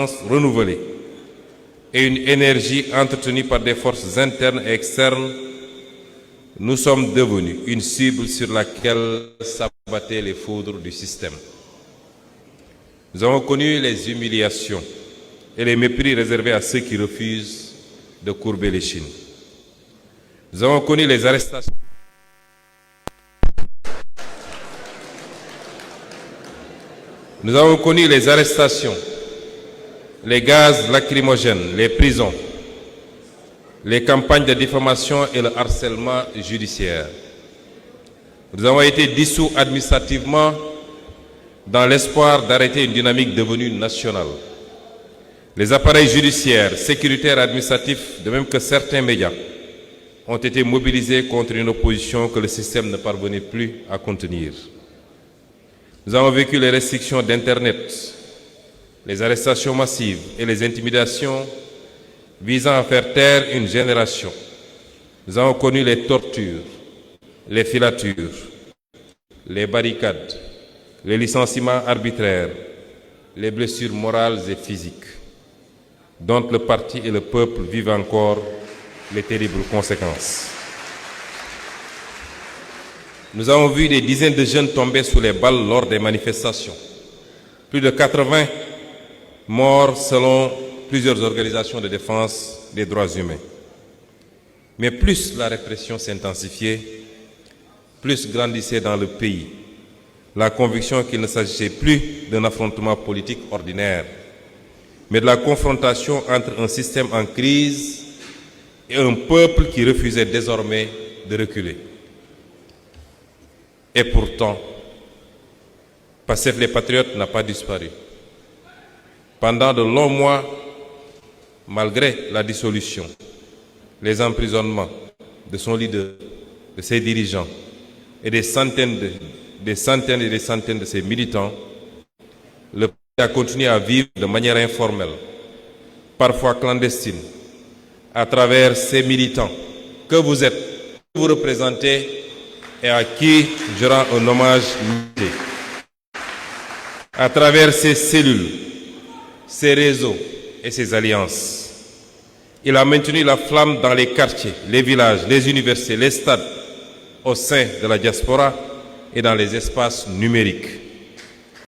renouvelée et une énergie entretenue par des forces internes et externes, nous sommes devenus une cible sur laquelle s'abattaient les foudres du système. Nous avons connu les humiliations et les mépris réservés à ceux qui refusent de courber l'échine. Nous avons connu les arrestations. Nous avons connu les arrestations, les gaz lacrymogènes, les prisons, les campagnes de diffamation et le harcèlement judiciaire. Nous avons été dissous administrativement dans l'espoir d'arrêter une dynamique devenue nationale. Les appareils judiciaires, sécuritaires et administratifs, de même que certains médias, ont été mobilisés contre une opposition que le système ne parvenait plus à contenir. Nous avons vécu les restrictions d'Internet, les arrestations massives et les intimidations visant à faire taire une génération. Nous avons connu les tortures, les filatures, les barricades, les licenciements arbitraires, les blessures morales et physiques, dont le parti et le peuple vivent encore les terribles conséquences. Nous avons vu des dizaines de jeunes tomber sous les balles lors des manifestations. Plus de 80 morts selon plusieurs organisations de défense des droits humains. Mais plus la répression s'intensifiait, plus grandissait dans le pays la conviction qu'il ne s'agissait plus d'un affrontement politique ordinaire, mais de la confrontation entre un système en crise et un peuple qui refusait désormais de reculer. Et pourtant, Pastef les Patriotes n'a pas disparu. Pendant de longs mois, malgré la dissolution, les emprisonnements de son leader, de ses dirigeants et des centaines et des centaines de ses militants, le pays a continué à vivre de manière informelle, parfois clandestine, à travers ces militants que vous êtes, que vous représentez et à qui je rends un hommage mérité. À travers ces cellules, ces réseaux et ces alliances, il a maintenu la flamme dans les quartiers, les villages, les universités, les stades, au sein de la diaspora et dans les espaces numériques.